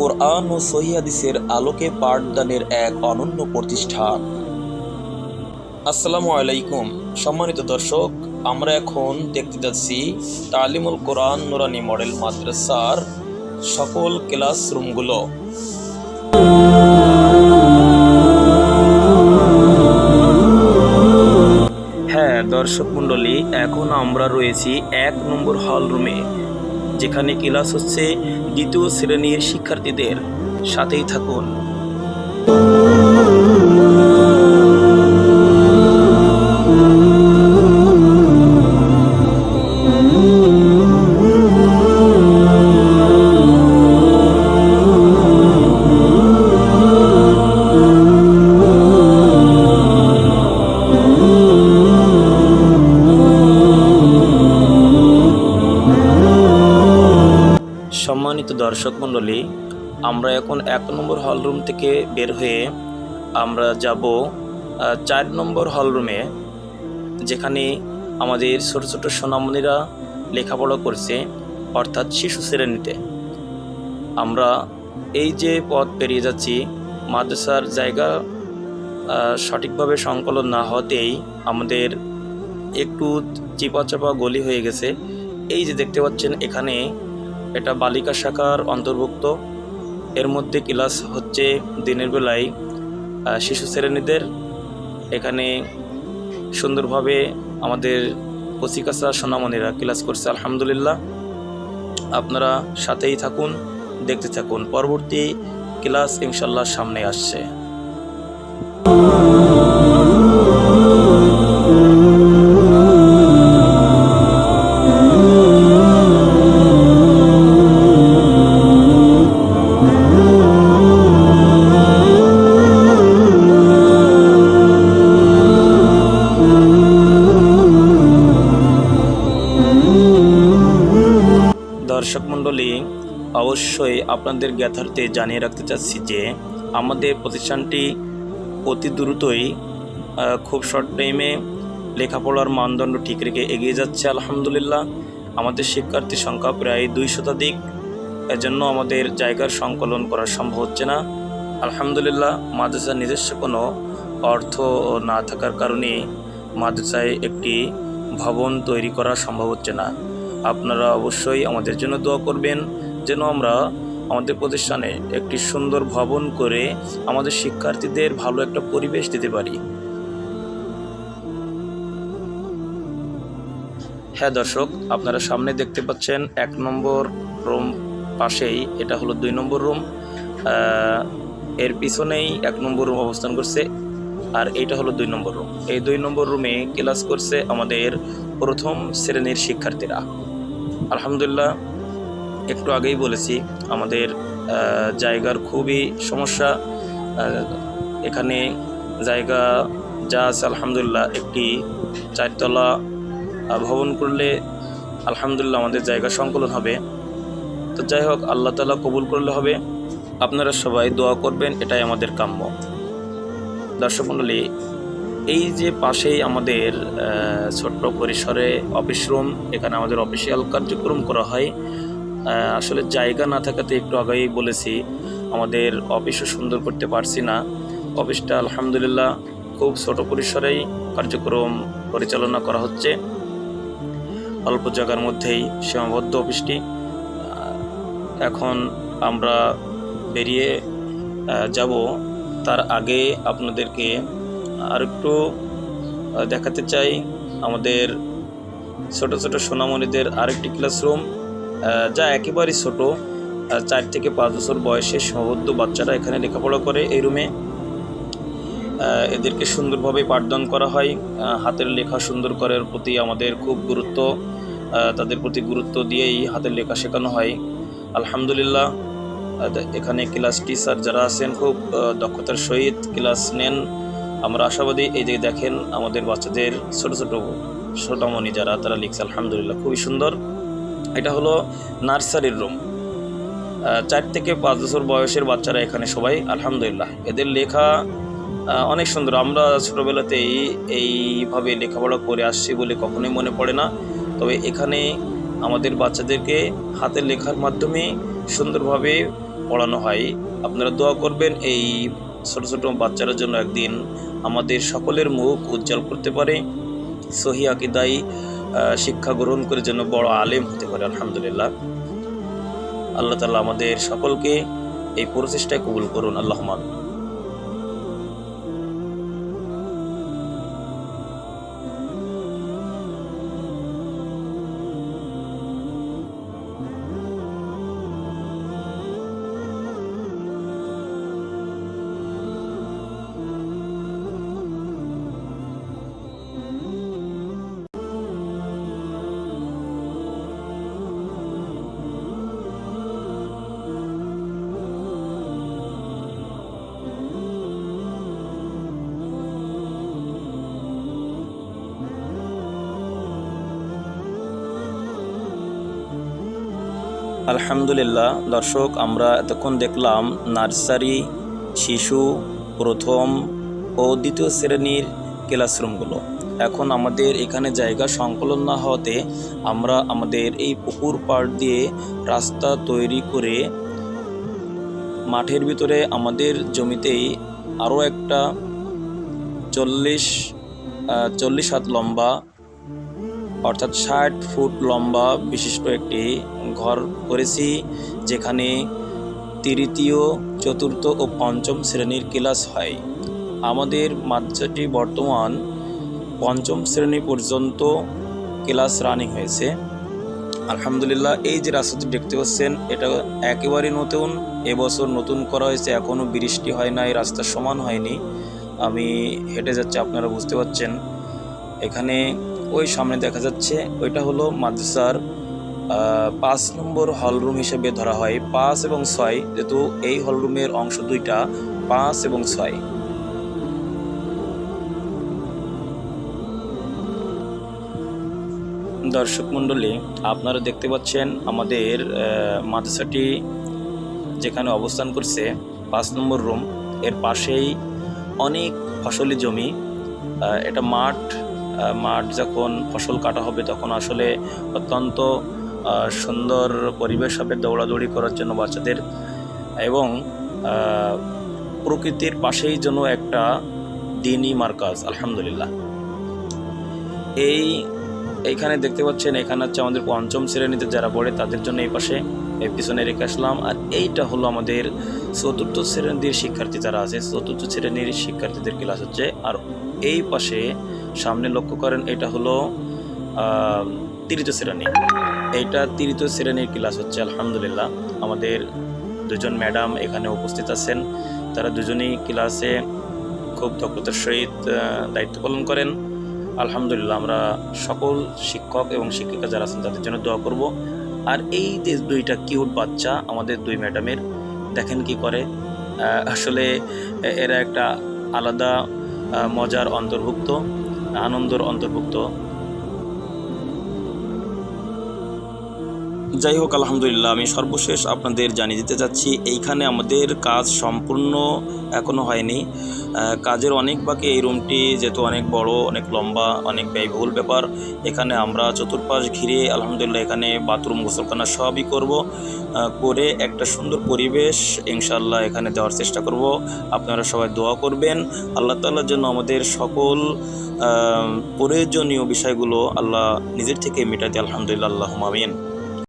কোরআন ও সহিহ হাদিসের আলোকে পাঠদানের এক অনন্য প্রতিষ্ঠান। আসসালামু আলাইকুম সম্মানিত দর্শক, আমরা এখন দেখতে যাচ্ছি তালিমুল কোরআন নুরানি মডেল মাদ্রাসার সকল ক্লাসরুমগুলো। হ্যাঁ দর্শক মণ্ডলী, এখন আমরা রয়েছি 1 নম্বর হল রুমে, যেখানে ক্লাস হচ্ছে দ্বিতীয় শ্রেণীর শিক্ষার্থীদের। সাথেই থাকুন। সম্মানিত দর্শক মণ্ডলী, আমরা এখন 1 নম্বর হল রুম থেকে বের হয়ে আমরা যাব 4 নম্বর হল রুমে, যেখানে আমাদের ছোট ছোট সোনামণিরা লেখাপড়া করছে, অর্থাৎ শিশু শ্রেণীতে। আমরা এই যে পথ পেরিয়ে যাচ্ছি, মাদ্রাসার জায়গা সঠিকভাবে সংকলন না হতেই আমাদের একটু চিপা গলি হয়ে গেছে। এই যে দেখতে পাচ্ছেন, এখানে এটা বালিকা শাখার অন্তর্ভুক্ত। এর মধ্যে ক্লাস হচ্ছে দিনের বেলায় শিশু শ্রেণীদের। এখানে সুন্দরভাবে আমাদের কচিকাচা সোনামণিরা ক্লাস করছে, আলহামদুলিল্লাহ। আপনারা সাথেই থাকুন, দেখতে থাকুন। পরবর্তী ক্লাস ইনশাল্লাহ সামনে আসছে। দর্শক মণ্ডলী, অবশ্যই আপনাদের জ্ঞাতার্থে জানিয়ে রাখতে চাচ্ছি যে আমাদের প্রতিষ্ঠানটি অতি দ্রুতই খুব শর্ট টাইমে লেখাপড়ার মানদণ্ড ঠিক রেখে এগিয়ে যাচ্ছে, আলহামদুলিল্লাহ। আমাদের শিক্ষার্থী সংখ্যা প্রায় 200 শতাধিক। এজন্য আমাদের জায়গার সংকলন করা সম্ভব হচ্ছে না, আলহামদুলিল্লাহ। মাদ্রাসার নিজস্ব কোনো অর্থ না থাকার কারণে মাদ্রাসায় একটি ভবন তৈরি করা সম্ভব হচ্ছে না। আপনারা অবশ্যই আমাদের জন্য দোয়া করবেন, যেন আমরা আমাদের প্রতিষ্ঠানে একটি সুন্দর ভবন করে আমাদের শিক্ষার্থীদের ভালো একটা পরিবেশ দিতে পারি। হ্যাঁ দর্শক, আপনারা সামনে দেখতে পাচ্ছেন 1 নম্বর রুম পাশেই এটা হলো 2 নম্বর রুম। এর পিছনেই 1 নম্বর রুম অবস্থান করছে, আর এইটা হলো 2 নম্বর রুম। এই 2 নম্বর রুমে ক্লাস করছে আমাদের প্রথম শ্রেণীর শিক্ষার্থীরা, আলহামদুলিল্লাহ। একটু আগেই বলেছি, আমাদের জায়গার খুবই সমস্যা। এখানে জায়গা যা আছে আলহামদুলিল্লাহ, একটি 4 তলা ভবন করলে আলহামদুলিল্লাহ আমাদের জায়গা সংকলন হবে। তো যাই হোক, আল্লাহ তাআলা কবুল করলে হবে। আপনারা সবাই দোয়া করবেন, এটাই আমাদের কাম্য। দর্শক মণ্ডলী, এই যে পাশেই আমাদের ছোট্ট পরিসরে অফিস রুম, এখানে আমাদের অফিসিয়াল কার্যক্রম করা হয়। আসলে জায়গা না থাকাতে একটু আগেই বলেছি, আমাদের অফিসও সুন্দর করতে পারছি না। অফিসটা আলহামদুলিল্লাহ খুব ছোট পরিসরেই কার্যক্রম পরিচালনা করা হচ্ছে, অল্প জায়গার মধ্যেই সীমাবদ্ধ অফিসটি। এখন আমরা বেরিয়ে যাব, তার আগে আপনাদেরকে আর একটু দেখাতে চাই আমাদের ছোট ছোট সোনামণিদের আরেকটি ক্লাসরুম, যা একেবারেই ছোট। 4 থেকে 5 বছর বয়সের সীমাবদ্ধ বাচ্চারা এখানে লেখাপড়া করে। এই রুমে এদেরকে সুন্দরভাবে পাঠদান করা হয়। হাতের লেখা সুন্দর করার প্রতি আমাদের খুব গুরুত্ব, তাদের প্রতি গুরুত্ব দিয়েই হাতের লেখা শেখানো হয়, আলহামদুলিল্লাহ। এখানে ক্লাস টিচার যারা আছেন খুব দক্ষতার সহিত ক্লাস নেন। আমরা আশাবাদী। এই যে দেখেন আমাদের বাচ্চাদের ছোট ছোট ছোটমণি যারা, তারা লিখছে, আলহামদুলিল্লাহ খুবই সুন্দর। এটা হলো নার্সারির রুম। 4 থেকে 5 বছর বয়সের বাচ্চারা এখানে সবাই, আলহামদুলিল্লাহ। এদের লেখা অনেক সুন্দর। আমরা ছোটোবেলাতেই এইভাবে লেখাপড়া করে আসছি বলে কখনোই মনে পড়ে না। তবে এখানে আমাদের বাচ্চাদেরকে হাতের লেখার মাধ্যমে সুন্দরভাবে পড়ানো হয়। আপনারা দোয়া করবেন এই ছোট ছোট বাচ্চারা জন্য একদিন আমাদের সকলের মুখ উজ্জ্বল করতে পারে, সহি আকীদাই শিক্ষা গ্রহণ করে যেন বড় আলেম হতে পারে। আলহামদুলিল্লাহ, আল্লাহ তাআলা আমাদের সকলকে এই প্রচেষ্টায় কবুল করুন, আল্লাহুম্মা আমিন। আলহামদুলিল্লাহ দর্শক, আমরা এতক্ষণ দেখলাম নার্সারি, শিশু, প্রথম ও দ্বিতীয় শ্রেণীর ক্লাসরুমগুলো। এখন আমাদের এখানে জায়গা সংকলন না হওয়াতে আমরা আমাদের এই পুকুর পাড় দিয়ে রাস্তা তৈরি করে মাঠের ভিতরে আমাদের জমিতেই আরও একটা 40 হাত লম্বা অর্থাৎ 60 ফুট লম্বা বিশিষ্ট একটি ঘর করেছি, যেখানে তৃতীয়, চতুর্থ ও পঞ্চম শ্রেণীর ক্লাস হয়। আমাদের মাদ্রাসাটি বর্তমান পঞ্চম শ্রেণী পর্যন্ত ক্লাস রানিং হয়েছে। আলহামদুলিল্লাহ, এই যে রাস্তাটি দেখতে পাচ্ছেন এটা একেবারে নতুন, এবছর নতুন করা হয়েছে। এখনও বৃষ্টি হয় না, এই রাস্তা সমান হয়নি। আমি হেঁটে যাচ্ছি, আপনারা বুঝতে পাচ্ছেন। এখানে ওই সামনে দেখা যাচ্ছে ওইটা হলো মাদ্রাসার 5 নম্বর হলরুম হিসেবে ধরা হয়, 5 এবং 6, যেহেতু এই হলরুমের অংশ দুইটা, 5 এবং 6। দর্শক মণ্ডলী, আপনারা দেখতে পাচ্ছেন আমাদের মাদ্রাসাটি যেখানে অবস্থান করছে 5 নম্বর রুম, এর পাশেই অনেক ফসলি জমি। এটা মাঠ যখন ফসল কাটা হবে তখন আসলে অত্যন্ত সুন্দর পরিবেশ হবে দৌড়াদৌড়ি করার জন্য বাচ্চাদের, এবং প্রকৃতির পাশেই যেন একটা দ্বীনি মার্কাজ। আলহামদুলিল্লাহ, এইখানে দেখতে পাচ্ছেন, এখানে হচ্ছে আমাদের পঞ্চম শ্রেণীতে যারা পড়ে তাদের জন্য এই পাশে এই পিছনে রেখে আসলাম। আর এইটা হলো আমাদের চতুর্থ শ্রেণীর শিক্ষার্থী যারা আছে, চতুর্থ শ্রেণীর শিক্ষার্থীদের ক্লাস হচ্ছে। আর এই পাশে সামনে লক্ষ্য করেন, এটা হলো তৃতীয় শ্রেণী, এইটা তৃতীয় শ্রেণীর ক্লাস হচ্ছে। আলহামদুলিল্লাহ, আমাদের দুজন ম্যাডাম এখানে উপস্থিত আছেন, তারা দুজনেই ক্লাসে খুব দক্ষতার সহিত দায়িত্ব পালন করেন। আলহামদুলিল্লাহ, আমরা সকল শিক্ষক এবং শিক্ষিকা যারা আছেন তাদের জন্য দোয়া করব। আর এই যে দুইটা কিউট বাচ্চা আমাদের দুই ম্যাডামের, দেখেন কি করে, আসলে এরা একটা আলাদা মজার অন্তর্ভুক্ত, আনন্দের অন্তর্ভুক্ত। যাই হোক, আলহামদুলিল্লাহ, আমি সর্বশেষ আপনাদের জানিয়ে দিতে চাচ্ছি, এইখানে আমাদের কাজ সম্পূর্ণ এখনও হয়নি, কাজের অনেক বাকি। এই রুমটি যেহেতু অনেক বড়, অনেক লম্বা, অনেক ব্যয়বহুল ব্যাপার। এখানে আমরা চতুর্পাশ ঘিরে আলহামদুলিল্লাহ এখানে বাথরুম, গোসলখানা সবই করে একটা সুন্দর পরিবেশ ইনশাআল্লাহ এখানে দেওয়ার চেষ্টা করব। আপনারা সবাই দোয়া করবেন, আল্লাহ তাআলার জন্য আমাদের সকল প্রয়োজনীয় বিষয়গুলো আল্লাহ নিজের থেকে মেটাতে। আলহামদুলিল্লাহ, আল্লাহুম্মা আমিন।